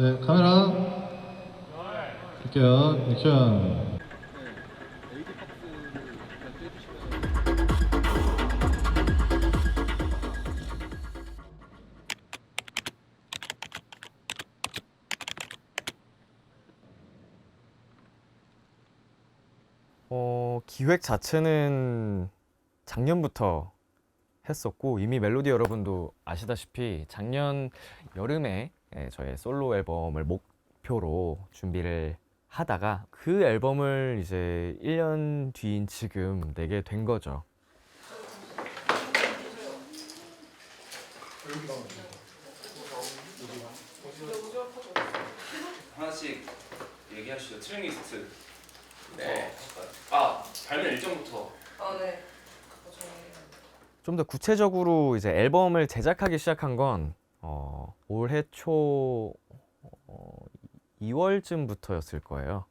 네, 카메라 볼게요. 액션. 기획 자체는 작년부터 했었고 이미 멜로디 여러분도 아시다시피 작년 여름에 저의 솔로 앨범을 목표로 준비를 하다가 그 앨범을 이제 1년 뒤인 지금 내게 된 거죠. 하나씩 얘기하시죠. 트랙리스트. 네. 발매 일정부터. 네. 좀 더 구체적으로 이제 앨범을 제작하기 시작한 건 올해 초 2월쯤부터였을 거예요.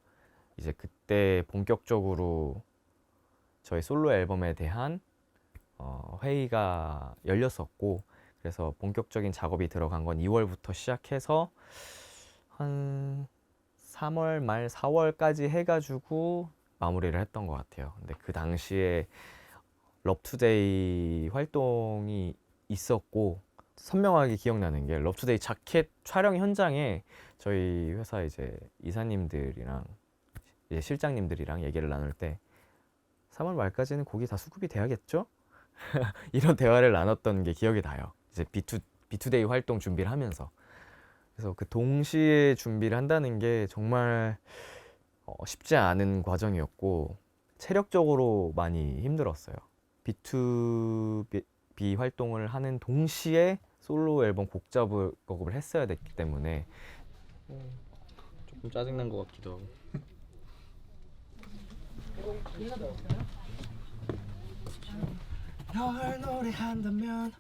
이제 그때 본격적으로 저희 솔로 앨범에 대한 회의가 열렸었고, 그래서 본격적인 작업이 들어간 건 2월부터 시작해서 한 3월 말 4월까지 해가지고 마무리를 했던 것 같아요. 근데 그 당시에 러브투데이 활동이 있었고, 선명하게 기억나는 게 러브투데이 자켓 촬영 현장에 저희 회사 이제 이사님들이랑 이제 실장님들이랑 얘기를 나눌 때 3월 말까지는 곡이 다 수급이 돼야겠죠? 이런 대화를 나눴던 게 기억이 나요. 이제 비투데이 활동 준비를 하면서. 그래서 그 동시에 준비를 한다는 게 정말 쉽지 않은 과정이었고 체력적으로 많이 힘들었어요. B2B 활동을 하는 동시에 솔로 앨범 곡 작업을 했어야 됐기 때문에 조금 짜증난 것 같기도 하고. 널 노래한다면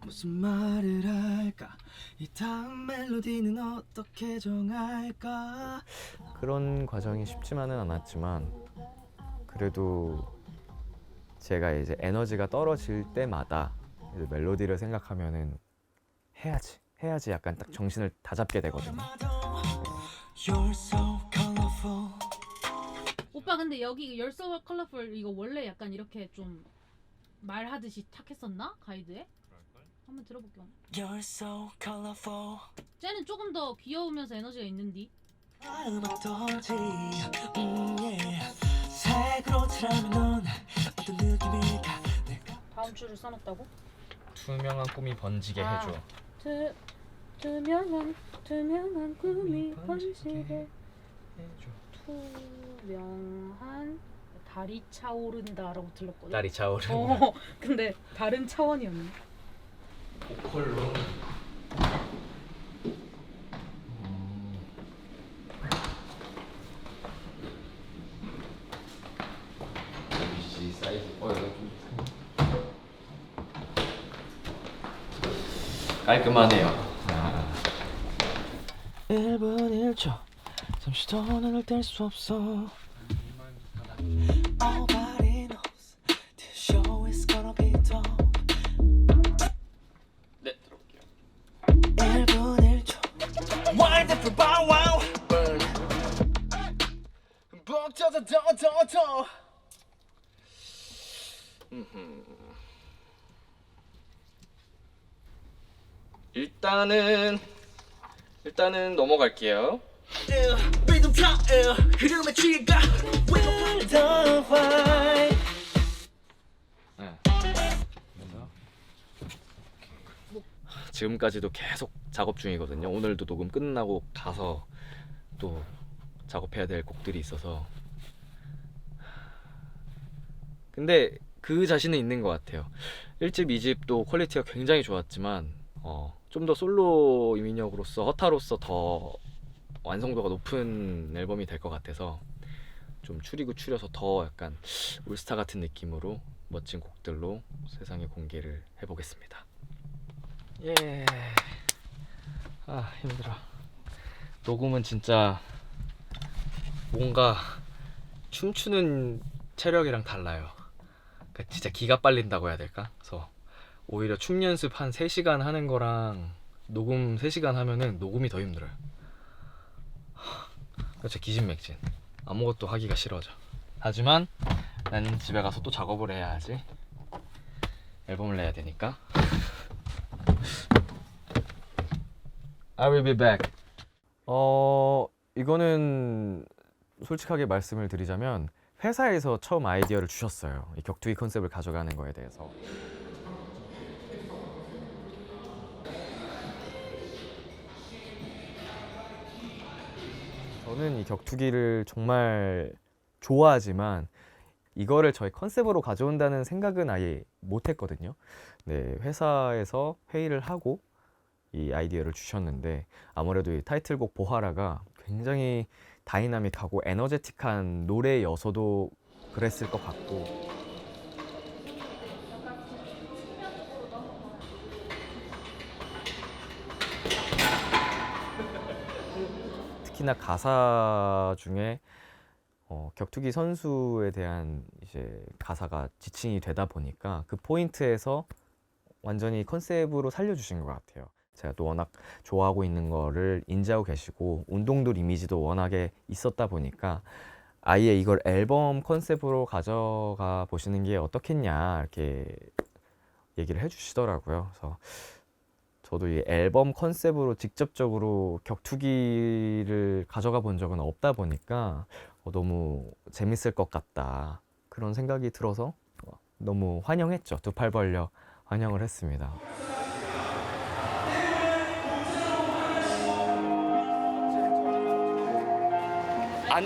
무슨 말을 할까? 이 다음 멜로디는 어떻게 정할까? 그런 과정이 쉽지만은 않았지만 그래도 제가 이제 에너지가 떨어질 때마다 이제 멜로디를 생각하면은 해야지 약간 딱 정신을 다잡게 되거든요. You're so colorful. 오빠 근데 여기 You're So Colorful 이거 원래 약간 이렇게 좀 말하듯이 탁 했었나? 가이드에? 한번 들어볼게요. You're so colorful. 쟤는 조금 더 귀여우면서 에너지가 있는디. 마음 어떨지 yeah. 색으로 칠하면 넌 어떤 느낌일까? 다음 줄을 써놨다고? 투명한 꿈이 번지게 아. 해줘. 투명한 꿈이 번지게 해줘. 투명한 달이 차오른다라고 들렸거든. 딸이 차오르는. 근데 다른 차원이었네. 보컬로. ABC 사이즈. 이거 좀 깔끔하네요. 1분 1초 잠시 더 눈을 뗄 수 없어. Nobody knows this show is gonna be dope. 네, 들어볼게요. 1분 1초 Wind up bow wow burn 벅차서 더 일단은 넘어갈게요. 리듬 타 흐름에 취가 We're the white. 지금까지도 계속 작업 중이거든요. 오늘도 녹음 끝나고 가서 또 작업해야 될 곡들이 있어서. 근데 그 자신은 있는 것 같아요. 1집, 2집도 퀄리티가 굉장히 좋았지만 좀 더 솔로 이민혁으로서 허타로서 더 완성도가 높은 앨범이 될 것 같아서 좀 추려서 더 약간 올스타 같은 느낌으로 멋진 곡들로 세상에 공개를 해보겠습니다. 예. 아, 힘들어. 녹음은 진짜 뭔가 춤추는 체력이랑 달라요. 그러니까 진짜 기가 빨린다고 해야 될까? 그래서 오히려 춤 연습 한 3시간 하는 거랑 녹음 3시간 하면은 녹음이 더 힘들어요. 그렇죠. 기진맥진. 아무것도 하기가 싫어져. 하지만 난 집에 가서 또 작업을 해야지. 앨범을 내야 되니까. I will be back. 이거는 솔직하게 말씀을 드리자면 회사에서 처음 아이디어를 주셨어요. 이 격투기 컨셉을 가져가는 거에 대해서. 저는 이 격투기를 정말 좋아하지만 이거를 저희 컨셉으로 가져온다는 생각은 아예 못 했거든요. 네, 회사에서 회의를 하고 이 아이디어를 주셨는데 아무래도 이 타이틀곡 보하라가 굉장히 다이나믹하고 에너제틱한 노래여서도 그랬을 것 같고 특히나 가사 중에 격투기 선수에 대한 이제 가사가 지칭이 되다 보니까 그 포인트에서 완전히 컨셉으로 살려주신 것 같아요. 제가 또 워낙 좋아하고 있는 거를 인지하고 계시고 운동돌 이미지도 워낙에 있었다 보니까 아예 이걸 앨범 컨셉으로 가져가 보시는 게 어떻겠냐 이렇게 얘기를 해주시더라고요. 그래서 저도 이 앨범 컨셉으로 직접적으로 격투기를 가져가 본 적은 없다 보니까 너무 재밌을 것 같다 그런 생각이 들어서 너무 환영했죠. 두 팔 벌려 환영을 했습니다.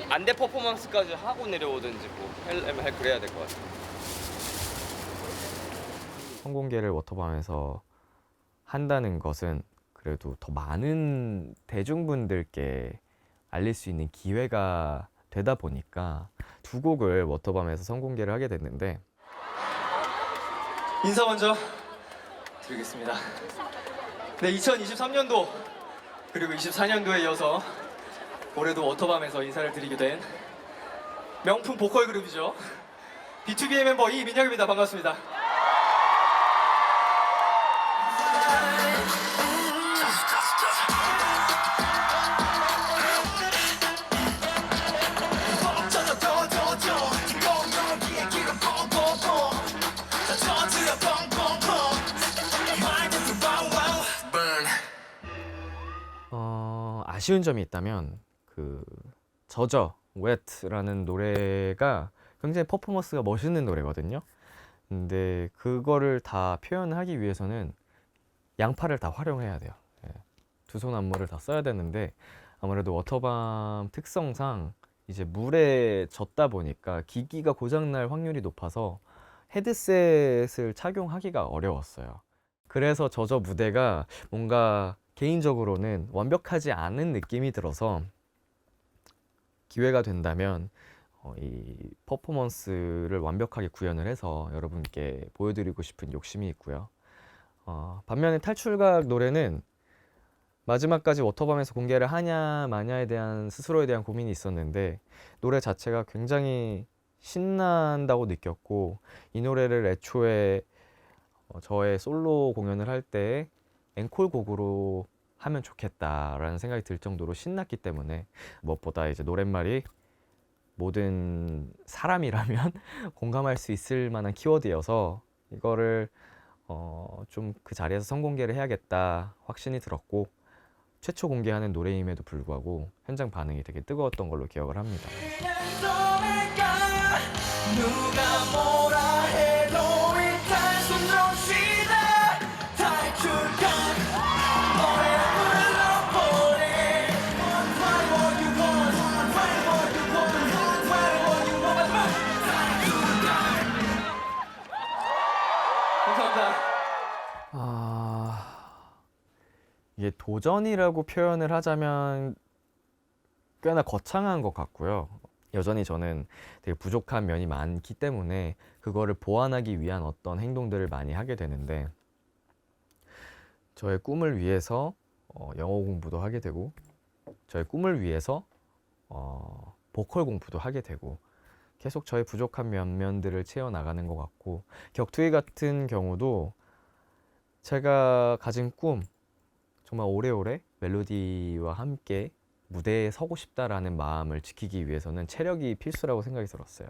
안돼 퍼포먼스까지 하고 내려오든지 뭐 그래야 될 것 같아요. 성공개를 워터밤에서 한다는 것은 그래도 더 많은 대중분들께 알릴 수 있는 기회가 되다 보니까 두 곡을 워터밤에서 선공개를 하게 됐는데 인사 먼저 드리겠습니다. 네, 2023년도 그리고 24년도에 이어서 올해도 워터밤에서 인사를 드리게 된 명품 보컬 그룹이죠. B2B의 멤버 이민혁입니다. 반갑습니다. 아쉬운 점이 있다면 그 젖어 Wet라는 노래가 굉장히 퍼포먼스가 멋있는 노래거든요. 근데 그거를 다 표현하기 위해서는 양팔을 다 활용해야 돼요. 두 손 안무를 다 써야 되는데 아무래도 워터밤 특성상 이제 물에 젖다 보니까 기기가 고장날 확률이 높아서 헤드셋을 착용하기가 어려웠어요. 그래서 젖어 무대가 뭔가 개인적으로는 완벽하지 않은 느낌이 들어서 기회가 된다면 이 퍼포먼스를 완벽하게 구현을 해서 여러분께 보여드리고 싶은 욕심이 있고요. 반면에 탈출각 노래는 마지막까지 워터밤에서 공개를 하냐 마냐에 대한 스스로에 대한 고민이 있었는데 노래 자체가 굉장히 신난다고 느꼈고 이 노래를 애초에 저의 솔로 공연을 할 때 앵콜 곡으로 하면 좋겠다라는 생각이 들 정도로 신났기 때문에 무엇보다 이제 노랫말이 모든 사람이라면 공감할 수 있을 만한 키워드여서 이거를 좀 그 자리에서 선공개를 해야겠다 확신이 들었고 최초 공개하는 노래임에도 불구하고 현장 반응이 되게 뜨거웠던 걸로 기억을 합니다. 누가 뭐라 해도 일단 손 놓시다 탈출각 너의 불러보내 Find what you want Find what you want Find what you want 감사합니다. 이게 도전이라고 표현을 하자면 꽤나 거창한 것 같고요. 여전히 저는 되게 부족한 면이 많기 때문에 그거를 보완하기 위한 어떤 행동들을 많이 하게 되는데 저의 꿈을 위해서 영어 공부도 하게 되고 저의 꿈을 위해서 보컬 공부도 하게 되고 계속 저의 부족한 면들을 채워나가는 것 같고 격투기 같은 경우도 제가 가진 꿈 정말 오래오래 멜로디와 함께 무대에 서고 싶다라는 마음을 지키기 위해서는 체력이 필수라고 생각이 들었어요.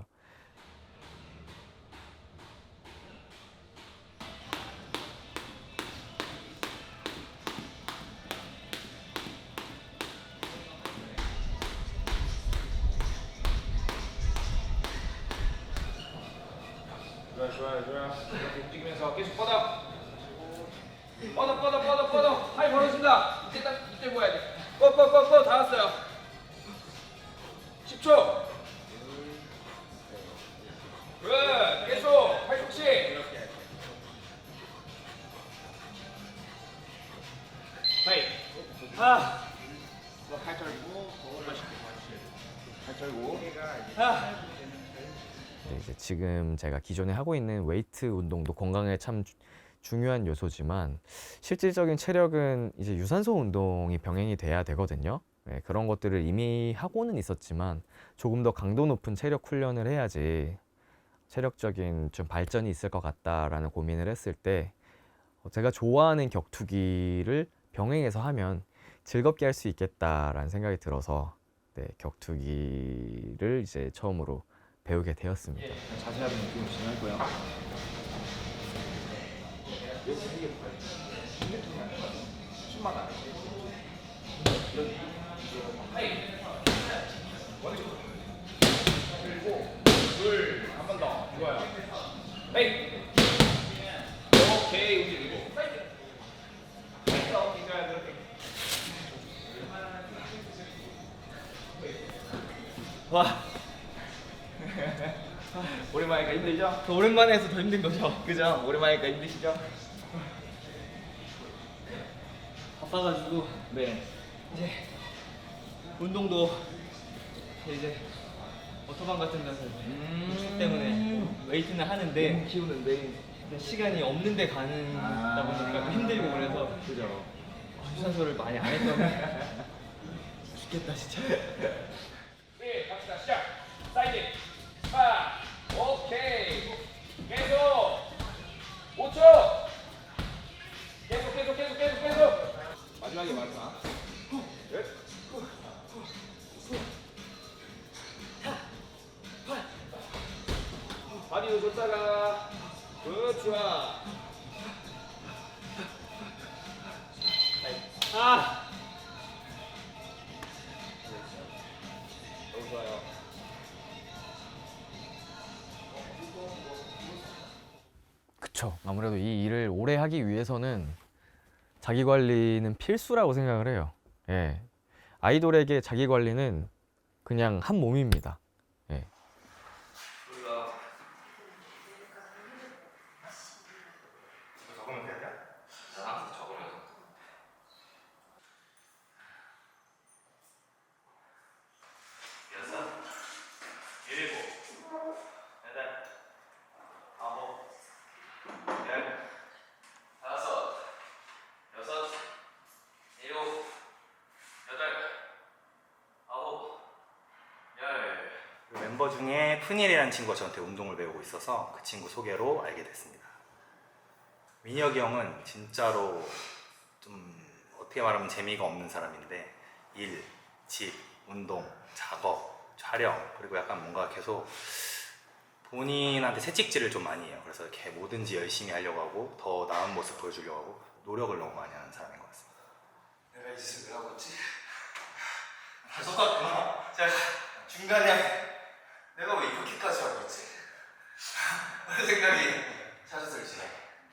좋아요. 이렇게 움직이면서 계속 뻗어. 팔 벌어진다. 이때 모아야 돼. 뻗. 다 왔어요. 10초. 굿. 계속. 팔꿈치. 파이. 팔 털고. 팔 털고. 네, 이제 지금 제가 기존에 하고 있는 웨이트 운동도 건강에 참 중요한 요소지만 실질적인 체력은 이제 유산소 운동이 병행이 돼야 되거든요. 네, 그런 것들을 이미 하고는 있었지만 조금 더 강도 높은 체력 훈련을 해야지 체력적인 좀 발전이 있을 것 같다라는 고민을 했을 때 제가 좋아하는 격투기를 병행해서 하면 즐겁게 할 수 있겠다라는 생각이 들어서 네, 격투기를 이제 처음으로 배우게 되었습니다. 자세한 느낌으로 진행할 거야. 한 번 더. 좋아요. 헤이. 오케이. 움직이고. 와, 오랜만이니까 힘들죠? 더 오랜만에 해서 더 힘든 거죠? 그죠? 오랜만이니까 힘드시죠? 바빠가지고 네. 이제 운동도 이제 워터밤 같은 데서 축 때문에 웨이트는 하는데 키우는데. 근데 시간이 없는데 가는다 보니까 힘들고 그래서 그죠. 유산소를 많이 안 했던 죽겠다 진짜. 네, 갑시다. 시작. 사이드. 오케이. 계속. 5초. 계속. 마지막에 마지막. 끝. 바디도 줬다가. 굿, 좋아. 너무 좋아요. 그쵸. 아무래도 이 일을 오래 하기 위해서는 자기 관리는 필수라고 생각을 해요. 예. 아이돌에게 자기 관리는 그냥 한 몸입니다. 예. 그 멤버 중에 푸니엘이라는 친구가 저한테 운동을 배우고 있어서 그 친구 소개로 알게 됐습니다. 민혁이 형은 진짜로 좀 어떻게 말하면 재미가 없는 사람인데 일, 집, 운동, 작업, 촬영 그리고 약간 뭔가 계속 본인한테 채찍질을 좀 많이 해요. 그래서 이렇게 뭐든지 열심히 하려고 하고 더 나은 모습 보여주려고 하고 노력을 너무 많이 하는 사람인 것 같습니다. 내가 이 짓을 왜 하고 있지? 다 속았구나. 제가 중간에 내가 왜 이렇게까지 하고 있지? 그런 생각이 자주 들지.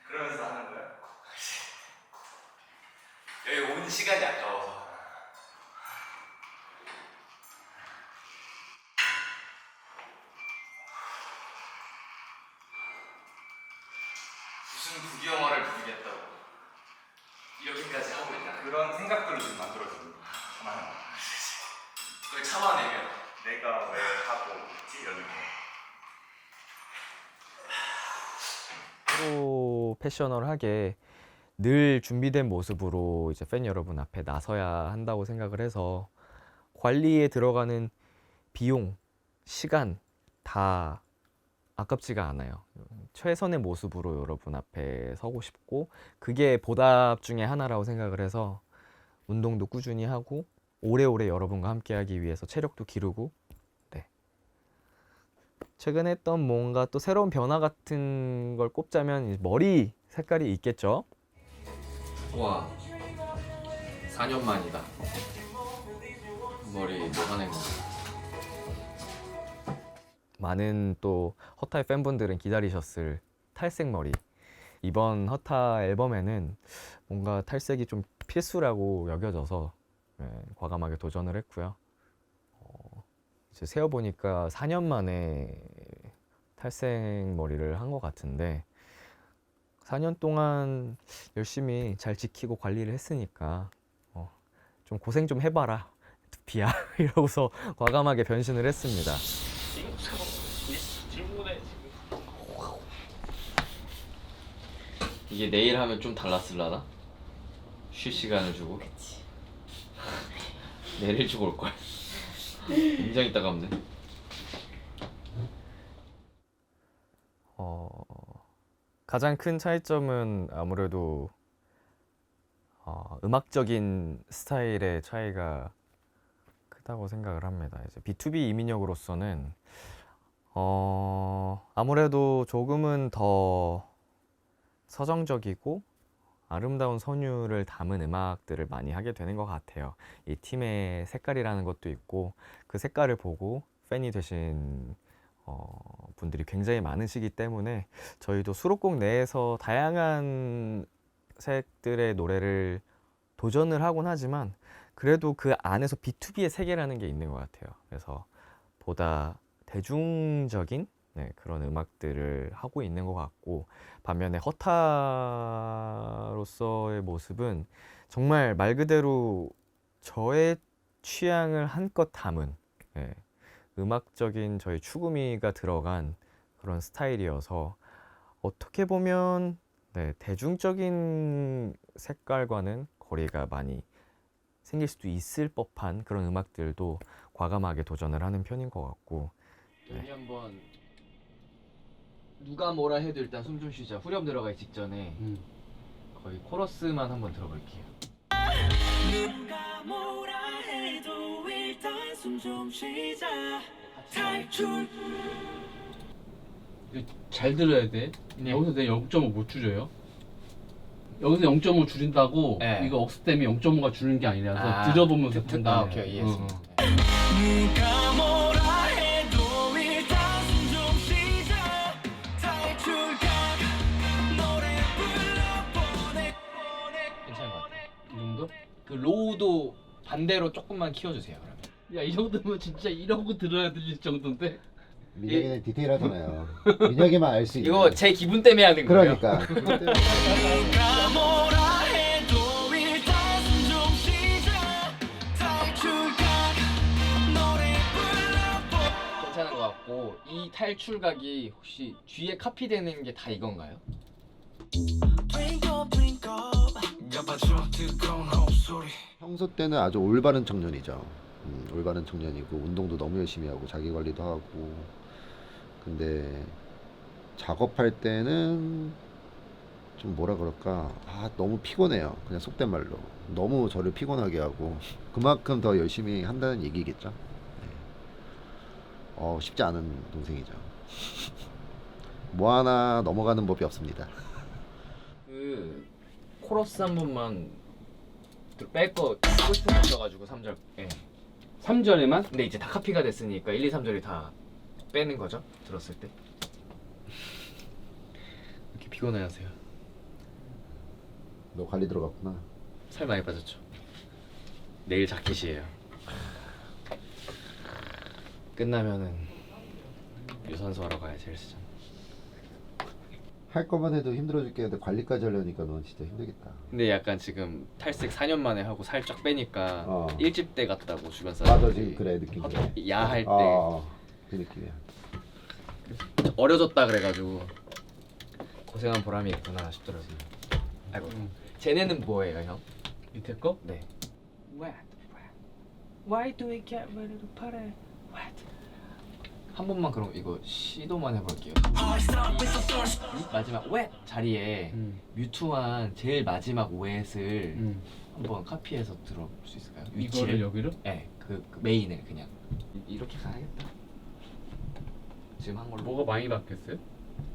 그러면서 하는 거야? 여기 온 시간이 아까워서. 무슨 부귀영화를 부리겠다고 이렇게까지 하고 있나? 그런 생각들을 좀 만들어주는 하나는 그걸 참아내면 내가 왜 하고 있지? 이런 느낌. 프로페셔널하게 늘 준비된 모습으로 이제 팬 여러분 앞에 나서야 한다고 생각을 해서 관리에 들어가는 비용, 시간 다 아깝지가 않아요. 최선의 모습으로 여러분 앞에 서고 싶고 그게 보답 중에 하나라고 생각을 해서 운동도 꾸준히 하고 오래오래 여러분과 함께하기 위해서 체력도 기르고, 네. 최근에 했던 뭔가 또 새로운 변화 같은 걸 꼽자면 머리 색깔이 있겠죠. 와 4년 만이다. 머리 뭐가 낸 거야? 많은 또 허타의 팬분들은 기다리셨을 탈색 머리. 이번 허타 앨범에는 뭔가 탈색이 좀 필수라고 여겨져서 과감하게 도전을 했고요. 이제 세어보니까 4년 만에 탈색 머리를 한 것 같은데 4년 동안 열심히 잘 지키고 관리를 했으니까 좀 고생 좀 해봐라 두피야 이러고서 과감하게 변신을 했습니다. 이게 내일 하면 좀 달랐을라나? 쉴 시간을 주고. 내일 일찍 올걸. 굉장히 따갑네. 가장 큰 차이점은 아무래도 음악적인 스타일의 차이가 크다고 생각을 합니다. 이제 B2B 이민혁으로서는 아무래도 조금은 더 서정적이고 아름다운 선율을 담은 음악들을 많이 하게 되는 것 같아요. 이 팀의 색깔이라는 것도 있고 그 색깔을 보고 팬이 되신 분들이 굉장히 많으시기 때문에 저희도 수록곡 내에서 다양한 색들의 노래를 도전을 하곤 하지만 그래도 그 안에서 B2B의 세계라는 게 있는 것 같아요. 그래서 보다 대중적인 그런 음악들을 하고 있는 것 같고, 반면에 허타로서의 모습은 정말 말 그대로 저의 취향을 한껏 담은 음악적인 저희 추구미가 들어간 그런 스타일이어서 어떻게 보면 대중적인 색깔과는 거리가 많이 생길 수도 있을 법한 그런 음악들도 과감하게 도전을 하는 편인 것 같고. 여기 한번 누가 뭐라 해도 일단 숨 좀 쉬자. 후렴 들어가기 직전에 거의 코러스만 한번 들어볼게요. 누가 뭐라 해도 일단 숨 좀 쉬자. 탈출. 잘 들어야 돼. 여기서 내 0.5 못 줄여요. 여기서 0.5 줄인다고 네. 이거 억스 때문에 0.5가 줄는 게 아니라서 아, 들어보면서 판단해. 오케이, 이해했습니다. 누가 뭐라 해도 일단 숨 좀 쉬자. 탈출각 노래 불러보내. 괜찮은 것 같아요. 이 정도? 그 로우도 반대로 조금만 키워주세요. 그러면. 야, 이 정도면 진짜 이러고 들어야 될 정도인데. 민혁이는 디테일하잖아요. 민혁이만 알 수 있는. 이거 제 기분 때문에 하는 거예요. 그러니까. 누가 뭐라 해도 일단 숨 좀 쉬자. 탈출각 노래 불러보내. 괜찮은 것 같고, 이 탈출각이 혹시 뒤에 카피되는 게 다 이건가요? Twinkle twinkle. 평소 때는 아주 올바른 청년이죠. 올바른 청년이고 운동도 너무 열심히 하고 자기 관리도 하고. 근데 작업할 때는 좀 뭐라 그럴까, 너무 피곤해요. 그냥 속된 말로 너무 저를 피곤하게 하고 그만큼 더 열심히 한다는 얘기겠죠. 쉽지 않은 동생이죠. 뭐 하나 넘어가는 법이 없습니다. 그 코러스 한 번만 뺄 거 쓰고 싶은 거 있어가지고 3절. 예. 3절에만? 근데 이제 다 카피가 됐으니까 1, 2, 3절이 다 빼는 거죠? 들었을 때. 이렇게 피곤해하세요? 너 관리 들어갔구나. 살 많이 빠졌죠? 내일 자켓이에요. 끝나면은 유산소 하러 가야지 헬스장. 할 거만 해도 힘들어 죽겠는데 관리까지 하려니까 넌 진짜 힘들겠다. 근데 약간 지금 탈색 4년 만에 하고 살 쫙 빼니까 1집 때 같다고 주변 맞아, 사람들이. 지금 그래 느낌. 야할 때 그 느낌이야. 어려졌다 그래가지고 고생한 보람이 있구나 싶더라고요. 아이고. 쟤네는 뭐예요, 형? 밑에 거? 네. Why do we get ready to party? What? 한 번만 그럼 이거 시도만 해볼게요. 이 마지막 웻 자리에 뮤트한 제일 마지막 웻을 한번 카피해서 들어볼 수 있을까요? 이거를 여기로? 네, 그 메인을 그냥 이렇게 가야겠다. 지금 한 걸로 뭐가 많이 바뀌었어요?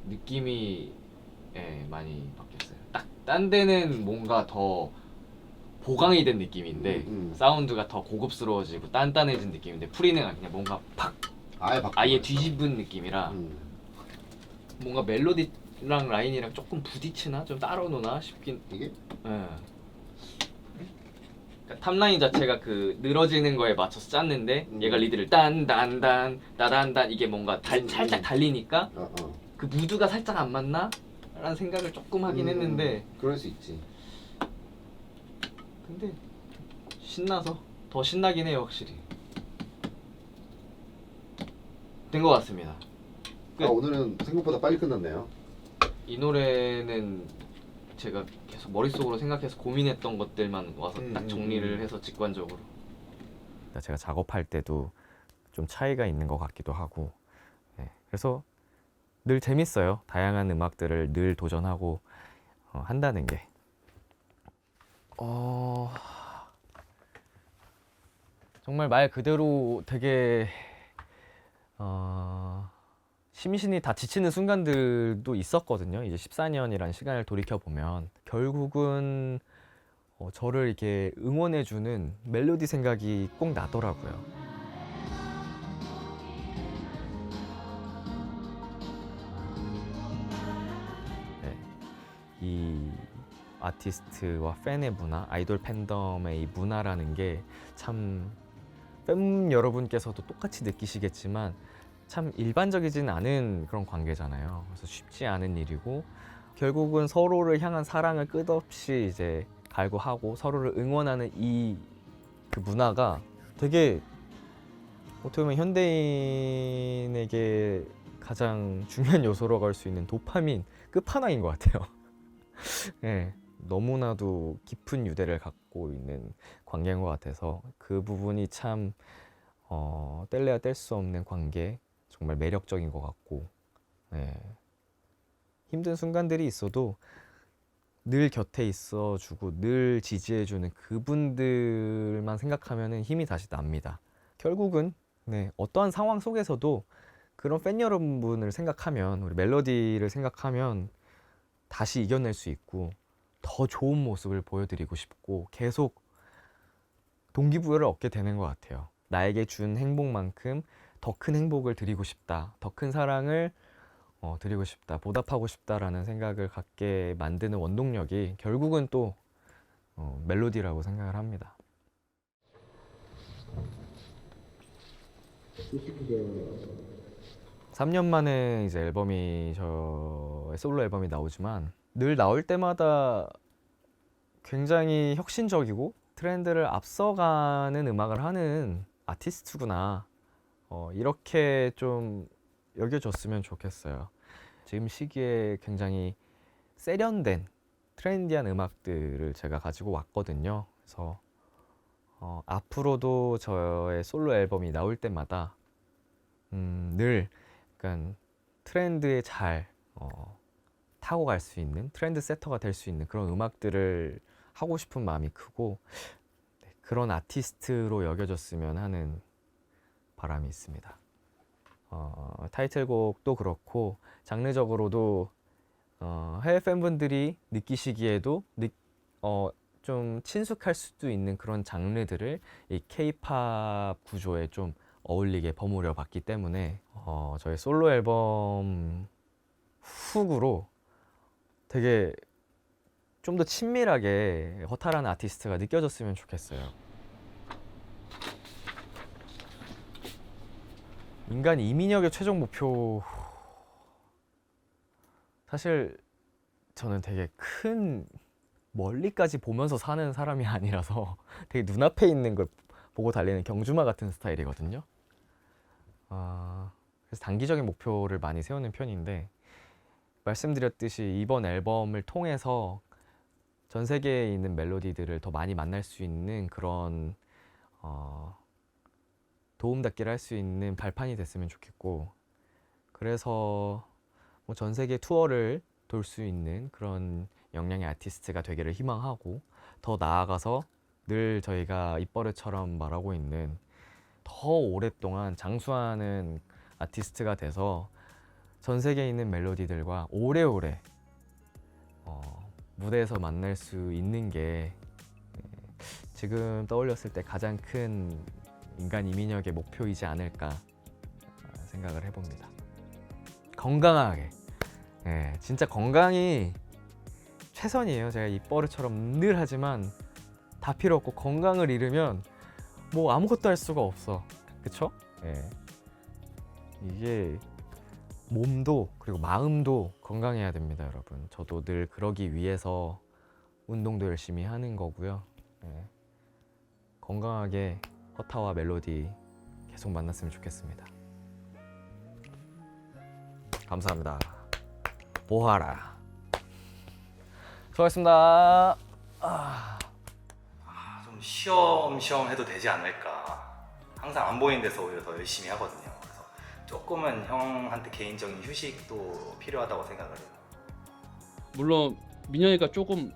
느낌이 많이 바뀌었어요. 딱 딴 데는 뭔가 더 보강이 된 느낌인데 사운드가 더 고급스러워지고 단단해진 느낌인데 프리네가 그냥 뭔가 팍 아예 뒤집은 느낌이라 뭔가 멜로디랑 라인이랑 조금 부딪히나 좀 따로 노나 싶긴. 이게? 그러니까 탑라인 자체가 그 늘어지는 거에 맞춰서 짰는데 얘가 리드를 딴딴딴 따단단 이게 뭔가 살짝 달리니까 그 무드가 살짝 안 맞나? 라는 생각을 조금 하긴 했는데 그럴 수 있지. 근데 신나서 더 신나긴 해요 확실히. 된 것 같습니다. 끝. 오늘은 생각보다 빨리 끝났네요. 이 노래는 제가 계속 머릿속으로 생각해서 고민했던 것들만 와서 딱 정리를 해서 직관적으로. 제가 작업할 때도 좀 차이가 있는 것 같기도 하고, 그래서 늘 재밌어요. 다양한 음악들을 늘 도전하고 한다는 게. 정말 말 그대로 되게 심신이 다 지치는 순간들도 있었거든요. 이제 14년이라는 시간을 돌이켜 보면 결국은 저를 이렇게 응원해주는 멜로디 생각이 꼭 나더라고요. 이 아티스트와 팬의 문화, 아이돌 팬덤의 이 문화라는 게 참 팬 여러분께서도 똑같이 느끼시겠지만 참 일반적이진 않은 그런 관계잖아요. 그래서 쉽지 않은 일이고 결국은 서로를 향한 사랑을 끝없이 이제 갈구하고 서로를 응원하는 그 문화가 되게 어떻게 보면 현대인에게 가장 중요한 요소로 갈 수 있는 도파민 끝판왕인 것 같아요. 네, 너무나도 깊은 유대를 갖고 있는 관계인 것 같아서 그 부분이 참 뗄래야 뗄 수 없는 관계, 정말 매력적인 것 같고, 힘든 순간들이 있어도 늘 곁에 있어주고 늘 지지해주는 그분들만 생각하면 힘이 다시 납니다. 결국은 어떠한 상황 속에서도 그런 팬 여러분을 생각하면, 우리 멜로디를 생각하면 다시 이겨낼 수 있고 더 좋은 모습을 보여드리고 싶고 계속 동기부여를 얻게 되는 것 같아요. 나에게 준 행복만큼 더 큰 행복을 드리고 싶다, 더 큰 사랑을 드리고 싶다, 보답하고 싶다라는 생각을 갖게 만드는 원동력이 결국은 또 멜로디라고 생각을 합니다. (3년) 만에 이제 저의 솔로 앨범이 나오지만 늘 나올 때마다 굉장히 혁신적이고 트렌드를 앞서가는 음악을 하는 아티스트구나, 이렇게 좀 여겨졌으면 좋겠어요. 지금 시기에 굉장히 세련된 트렌디한 음악들을 제가 가지고 왔거든요. 그래서 앞으로도 저의 솔로 앨범이 나올 때마다 늘 약간 트렌드에 잘 타고 갈 수 있는, 트렌드 세터가 될 수 있는 그런 음악들을 하고 싶은 마음이 크고, 그런 아티스트로 여겨졌으면 하는 바람이 있습니다. 타이틀곡도 그렇고 장르적으로도 해외 팬분들이 느끼시기에도 좀 친숙할 수도 있는 그런 장르들을 이 K-팝 구조에 좀 어울리게 버무려 봤기 때문에 저희 솔로 앨범 훅으로 되게 좀 더 친밀하게 허탈한 아티스트가 느껴졌으면 좋겠어요. 인간 이민혁의 최종 목표, 사실 저는 되게 큰 멀리까지 보면서 사는 사람이 아니라서 되게 눈앞에 있는 걸 보고 달리는 경주마 같은 스타일이거든요. 그래서 단기적인 목표를 많이 세우는 편인데, 말씀드렸듯이 이번 앨범을 통해서 전 세계에 있는 멜로디들을 더 많이 만날 수 있는 그런 도움닫기를 할 수 있는 발판이 됐으면 좋겠고, 그래서 뭐 전 세계 투어를 돌 수 있는 그런 역량의 아티스트가 되기를 희망하고, 더 나아가서 늘 저희가 입버릇처럼 말하고 있는 더 오랫동안 장수하는 아티스트가 돼서 전 세계에 있는 멜로디들과 오래오래 무대에서 만날 수 있는 게 지금 떠올렸을 때 가장 큰 인간 이민혁의 목표이지 않을까 생각을 해봅니다. 건강하게, 진짜 건강이 최선이에요. 제가 입버릇처럼 늘 하지만 다 필요 없고 건강을 잃으면 뭐 아무것도 할 수가 없어. 그쵸? 이게 몸도 그리고 마음도 건강해야 됩니다, 여러분. 저도 늘 그러기 위해서 운동도 열심히 하는 거고요. 건강하게 허타와 멜로디 계속 만났으면 좋겠습니다. 감사합니다. 보하라. 수고하셨습니다. 좀 쉬엄쉬엄 해도 되지 않을까. 항상 안 보이는 데서 오히려 더 열심히 하거든요. 그래서 조금은 형한테 개인적인 휴식도 필요하다고 생각을 해요. 물론 민혁이가 조금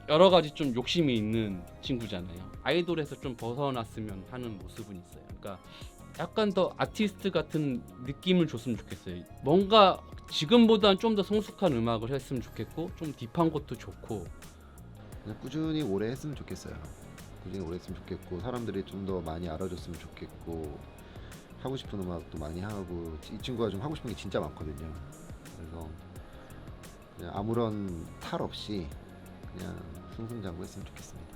여러 가지 좀 욕심이 있는 친구잖아요. 아이돌에서 좀 벗어났으면 하는 모습은 있어요. 그러니까 약간 더 아티스트 같은 느낌을 줬으면 좋겠어요. 뭔가 지금보다는 좀 더 성숙한 음악을 했으면 좋겠고 좀 딥한 것도 좋고 그냥 꾸준히 오래 했으면 좋겠어요. 꾸준히 오래 했으면 좋겠고 사람들이 좀 더 많이 알아줬으면 좋겠고 하고 싶은 음악도 많이 하고 이 친구가 좀 하고 싶은 게 진짜 많거든요. 그래서 그냥 아무런 탈 없이 그냥 승승장구했으면 좋겠습니다.